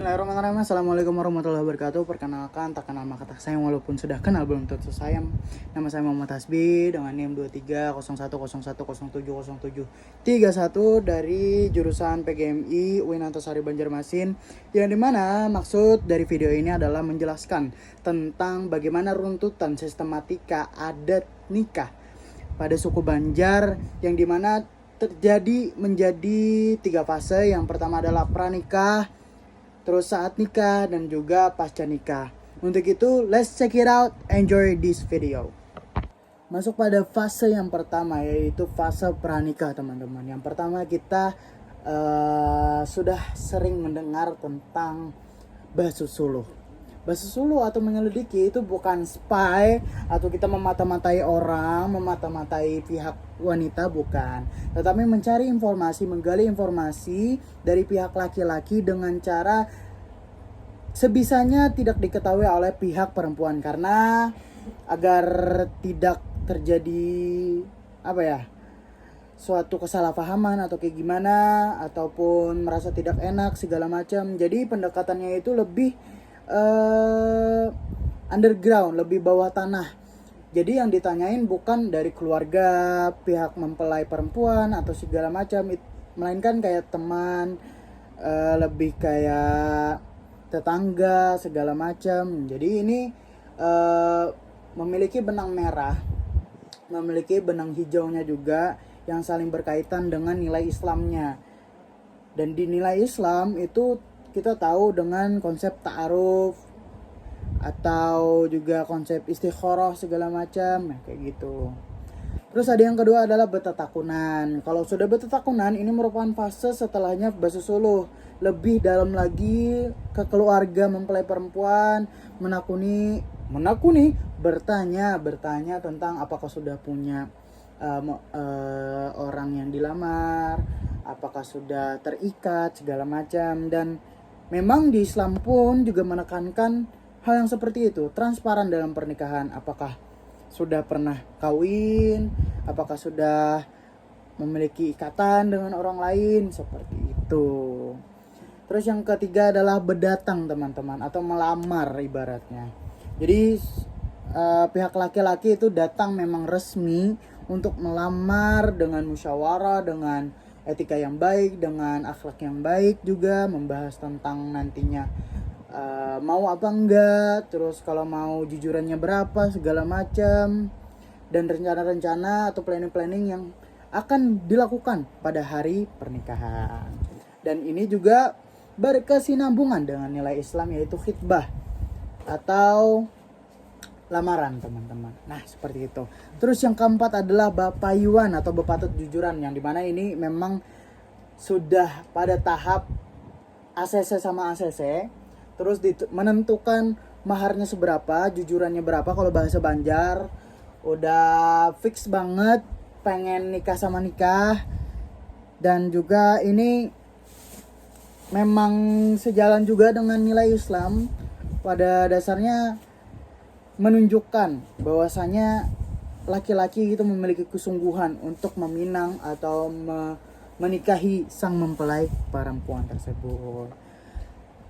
Bismillahirrahmanirrahim. Assalamualaikum warahmatullahi wabarakatuh. Perkenalkan, tak kenal maka tak sayang, walaupun sudah kenal belum tentu sayang. Nama saya Muhammad Hasbi dengan NIM 230101070731 dari jurusan PGMI UIN Antasari Banjarmasin. Yang dimana maksud dari video ini adalah menjelaskan tentang bagaimana runtutan sistematika adat nikah pada suku Banjar, yang dimana terjadi menjadi 3 fase. Yang pertama adalah pranikah, terus saat nikah, dan juga pasca nikah. Untuk itu, let's check it out, enjoy this video. Masuk pada fase yang pertama, yaitu fase pranikah, teman-teman. Yang pertama kita sudah sering mendengar tentang basus suluh. Basus suluh atau menyelidiki itu bukan spy atau kita memata-matai orang, memata-matai pihak wanita, bukan. Tetapi mencari informasi, menggali informasi dari pihak laki-laki dengan cara sebisanya tidak diketahui oleh pihak perempuan, karena agar tidak terjadi suatu kesalahpahaman atau kayak gimana, ataupun merasa tidak enak segala macam. Jadi pendekatannya itu lebih underground, lebih bawah tanah. Jadi yang ditanyain bukan dari keluarga, pihak mempelai perempuan atau segala macam, melainkan kayak teman, lebih kayak tetangga segala macam. Jadi ini memiliki benang merah, memiliki benang hijaunya juga, yang saling berkaitan dengan nilai Islamnya. Dan di nilai Islam itu kita tahu dengan konsep ta'aruf atau juga konsep istikharah segala macam, kayak gitu. Terus ada yang kedua adalah betatakunan. Kalau sudah betatakunan, ini merupakan fase setelahnya basus suluh. Lebih dalam lagi ke keluarga mempelai perempuan, menakuni, bertanya tentang apakah sudah punya orang yang dilamar, apakah sudah terikat segala macam. Dan memang di Islam pun juga menekankan hal yang seperti itu, transparan dalam pernikahan. Apakah sudah pernah kawin, apakah sudah memiliki ikatan dengan orang lain, seperti itu. Terus yang ketiga adalah berdatang, teman-teman, atau melamar ibaratnya. Jadi pihak laki-laki itu datang memang resmi untuk melamar dengan musyawarah, dengan etika yang baik, dengan akhlak yang baik juga, membahas tentang nantinya mau apa enggak, terus kalau mau jujurannya berapa segala macam, dan rencana-rencana atau planning-planning yang akan dilakukan pada hari pernikahan. Dan ini juga berkesinambungan dengan nilai Islam, yaitu khitbah atau lamaran, teman-teman. Nah, seperti itu. Terus yang keempat adalah bapayuan atau bepatut jujuran, yang dimana ini memang sudah pada tahap ACC sama ACC. Terus menentukan maharnya seberapa, jujurannya berapa. Kalau bahasa Banjar udah fix banget pengen nikah sama nikah. Dan juga ini memang sejalan juga dengan nilai Islam. Pada dasarnya menunjukkan bahwasanya laki-laki itu memiliki kesungguhan untuk meminang atau menikahi sang mempelai perempuan tersebut.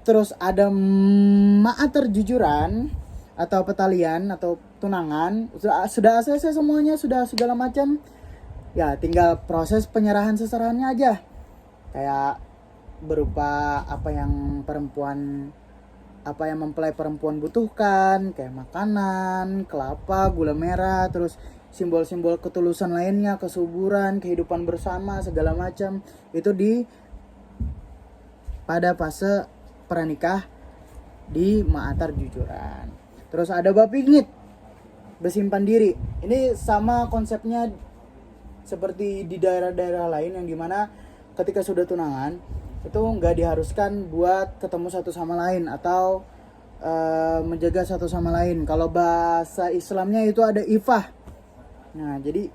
Terus ada ma'ater jujuran atau petalian atau tunangan. Sudah ACC semuanya, sudah segala macam. Ya, tinggal proses penyerahan seserahannya aja. Kayak berupa apa yang mempelai perempuan butuhkan, kayak makanan, kelapa, gula merah, terus simbol-simbol ketulusan lainnya, kesuburan, kehidupan bersama segala macam. Itu pada fase pranikah di ma'atar jujuran. Terus ada bapingit, bersimpan diri. Ini sama konsepnya seperti di daerah-daerah lain, yang dimana ketika sudah tunangan itu nggak diharuskan buat ketemu satu sama lain atau menjaga satu sama lain. Kalau bahasa Islamnya itu ada ifah. Nah, jadi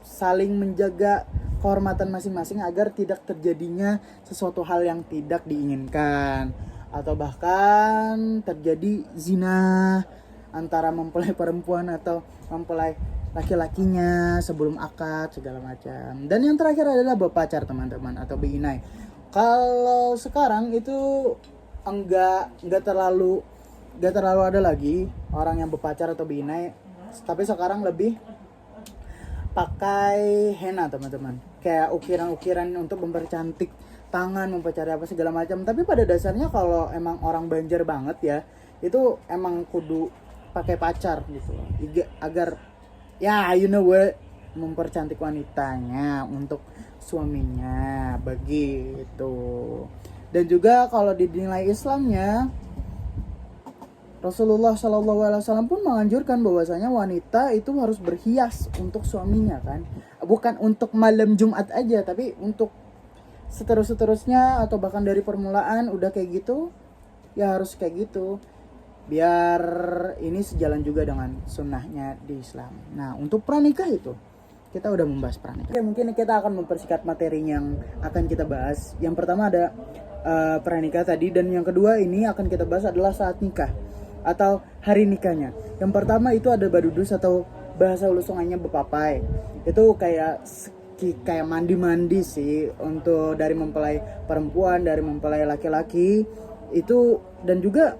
saling menjaga kehormatan masing-masing agar tidak terjadinya sesuatu hal yang tidak diinginkan, atau bahkan terjadi zina antara mempelai perempuan atau mempelai laki-lakinya sebelum akad segala macam. Dan yang terakhir adalah berpacar, teman-teman, atau beinai. Kalau sekarang itu enggak terlalu ada lagi orang yang berpacar atau binai, tapi sekarang lebih pakai henna teman-teman, kayak ukiran-ukiran untuk mempercantik tangan, mempercari apa segala macam. Tapi pada dasarnya kalau emang orang Banjar banget ya, itu emang kudu pakai pacar gitu loh, agar ya you know what, mempercantik wanitanya untuk suaminya begitu. Dan juga kalau di nilai Islamnya, Rasulullah Shallallahu Alaihi Wasallam pun menganjurkan bahwasanya wanita itu harus berhias untuk suaminya kan, bukan untuk malam Jumat aja, tapi untuk seterusnya atau bahkan dari permulaan udah kayak gitu, ya harus kayak gitu, biar ini sejalan juga dengan sunnahnya di Islam. Nah untuk pranikah itu kita udah membahas pranikah. Oke, mungkin kita akan mempersingkat materi yang akan kita bahas. Yang pertama ada pranikah tadi, dan yang kedua ini akan kita bahas adalah saat nikah atau hari nikahnya. Yang pertama itu ada badudus atau bahasa ulusungannya bepapai. Itu kayak mandi-mandi sih untuk dari mempelai perempuan, dari mempelai laki-laki itu. Dan juga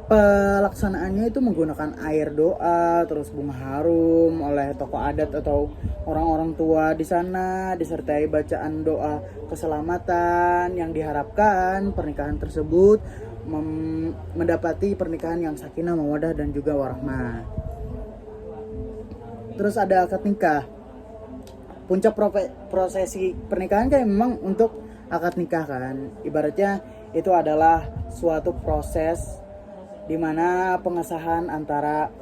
pelaksanaannya itu menggunakan air doa, terus bunga harum oleh tokoh adat atau orang-orang tua di sana, disertai bacaan doa keselamatan yang diharapkan pernikahan tersebut mendapati pernikahan yang sakinah, mawaddah dan juga warahmah. Terus ada akad nikah. Puncak prosesi pernikahan kan memang untuk akad nikah kan. Ibaratnya itu adalah suatu proses di mana pengesahan antara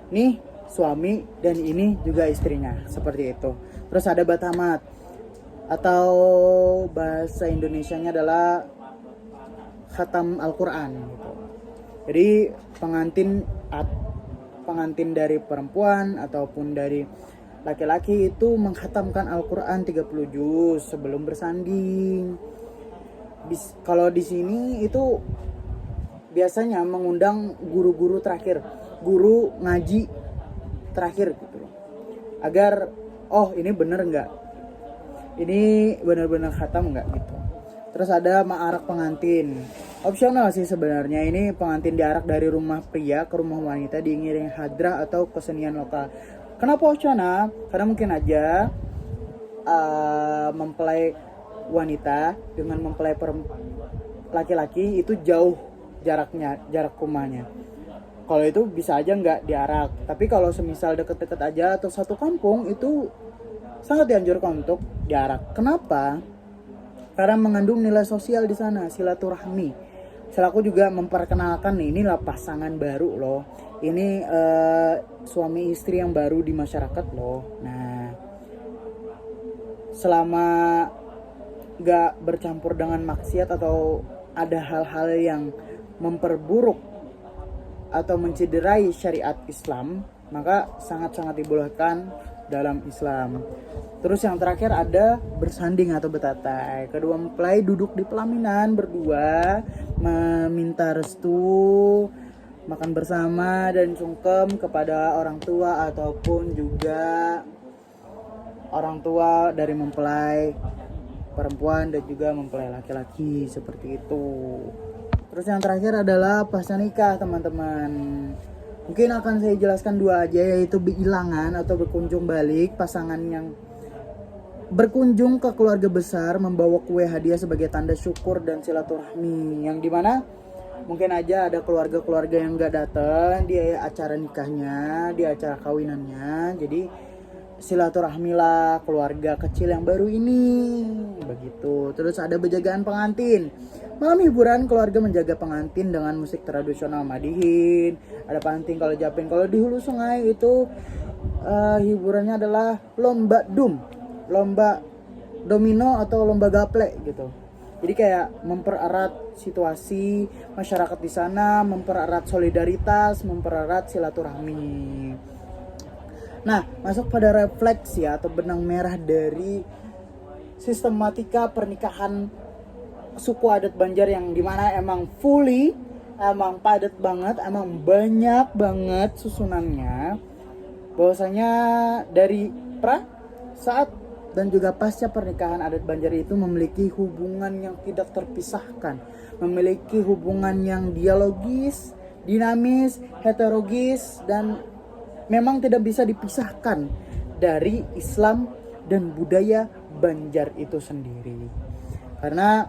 nih suami dan ini juga istrinya, seperti itu. Terus ada batamat atau bahasa Indonesianya adalah khatam Al-Quran gitu. Jadi pengantin dari perempuan ataupun dari laki-laki itu menghatamkan Al-Quran 30 juz sebelum bersanding. Kalau di sini itu biasanya mengundang guru-guru terakhir, guru ngaji terakhir gitu loh, agar ini bener nggak, ini benar-benar khatam nggak gitu. Terus ada ma'arak pengantin, opsional sih sebenarnya. Ini pengantin diarak dari rumah pria ke rumah wanita diiringi hadrah atau kesenian lokal. Kenapa opsional? Karena mungkin aja mempelai wanita dengan mempelai laki-laki itu jauh jarak rumahnya. Kalau itu bisa aja nggak diarak. Tapi kalau semisal deket-deket aja atau satu kampung, itu sangat dianjurkan untuk diarak. Kenapa? Karena mengandung nilai sosial di sana, silaturahmi. Selaku juga memperkenalkan nih, inilah pasangan baru loh. Ini suami istri yang baru di masyarakat loh. Nah, selama nggak bercampur dengan maksiat atau ada hal-hal yang memperburuk atau mencederai syariat Islam, maka sangat-sangat dibolehkan dalam Islam. Terus yang terakhir ada bersanding atau betatai. Kedua mempelai duduk di pelaminan berdua, meminta restu, makan bersama dan sungkem kepada orang tua ataupun juga orang tua dari mempelai perempuan dan juga mempelai laki-laki, seperti itu. Terus yang terakhir adalah pasca nikah teman-teman. Mungkin akan saya jelaskan dua aja, yaitu bilangan atau berkunjung balik. Pasangan yang berkunjung ke keluarga besar membawa kue hadiah sebagai tanda syukur dan silaturahmi, yang dimana mungkin aja ada keluarga-keluarga yang gak datang di acara nikahnya, di acara kawinannya. Jadi silaturahmilah keluarga kecil yang baru ini, begitu. Terus ada penjagaan pengantin. Malam hiburan keluarga menjaga pengantin dengan musik tradisional madihin. Ada panting kalau japin. Kalau di hulu sungai itu hiburannya adalah lomba domino atau lomba gaplek gitu. Jadi kayak mempererat situasi masyarakat di sana, mempererat solidaritas, mempererat silaturahmi. Nah, masuk pada refleksi atau benang merah dari sistematika pernikahan suku adat Banjar, yang dimana emang emang padat banget, emang banyak banget susunannya. Bahwasanya dari saat dan juga pasca pernikahan adat Banjar itu memiliki hubungan yang tidak terpisahkan, memiliki hubungan yang dialogis, dinamis, heterogis, dan memang tidak bisa dipisahkan dari Islam dan budaya Banjar itu sendiri. Karena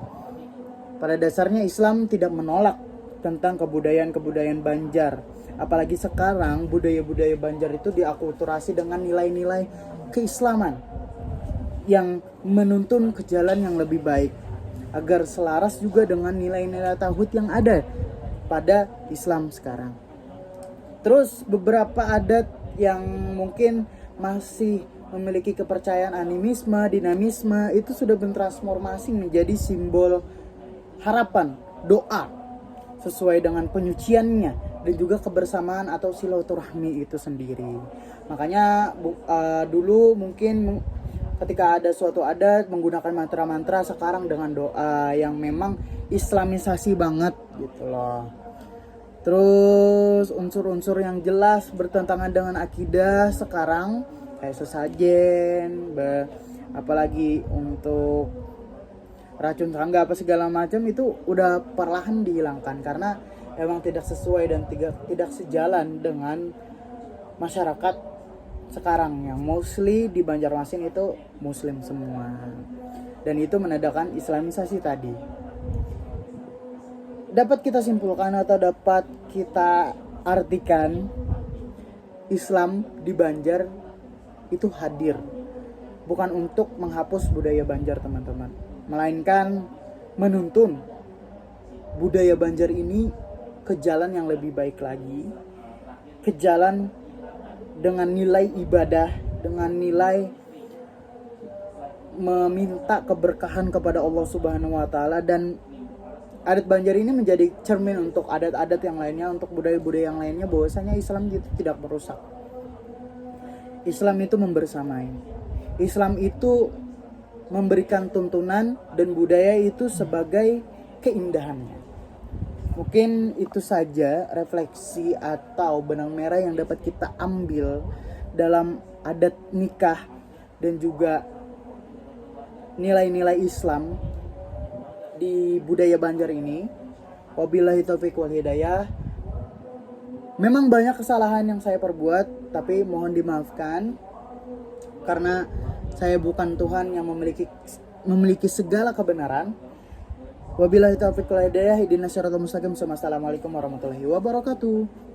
pada dasarnya Islam tidak menolak tentang kebudayaan-kebudayaan Banjar. Apalagi sekarang budaya-budaya Banjar itu diakulturasi dengan nilai-nilai keislaman yang menuntun ke jalan yang lebih baik, agar selaras juga dengan nilai-nilai tauhid yang ada pada Islam sekarang. Terus beberapa adat yang mungkin masih memiliki kepercayaan animisme, dinamisme, itu sudah bertransformasi menjadi simbol harapan, doa sesuai dengan penyuciannya dan juga kebersamaan atau silaturahmi itu sendiri. Makanya dulu mungkin ketika ada suatu adat menggunakan mantra-mantra, sekarang dengan doa yang memang islamisasi banget gitu loh. Terus unsur-unsur yang jelas bertentangan dengan akidah sekarang kayak sesajen, apalagi untuk racun tangga apa segala macam itu udah perlahan dihilangkan karena emang tidak sesuai dan tidak sejalan dengan masyarakat sekarang yang mostly di Banjarmasin itu muslim semua, dan itu menandakan islamisasi tadi. Dapat kita simpulkan atau dapat kita artikan, Islam di Banjar itu hadir bukan untuk menghapus budaya Banjar teman-teman, melainkan menuntun budaya Banjar ini ke jalan yang lebih baik lagi, ke jalan dengan nilai ibadah, dengan nilai meminta keberkahan kepada Allah Subhanahu wa taala. Dan adat Banjar ini menjadi cermin untuk adat-adat yang lainnya, untuk budaya-budaya yang lainnya, bahwasanya Islam itu tidak merusak. Islam itu membersamai. Islam itu memberikan tuntunan dan budaya itu sebagai keindahannya. Mungkin itu saja refleksi atau benang merah yang dapat kita ambil dalam adat nikah dan juga nilai-nilai Islam di budaya Banjar ini. Wabillahi taufiq wal hidayah. Memang banyak kesalahan yang saya perbuat, tapi mohon dimaafkan karena saya bukan Tuhan yang memiliki segala kebenaran. Wabillahi taufiq wal hidayah. Ihdinas siratal mustaqim. Assalamualaikum warahmatullahi wabarakatuh.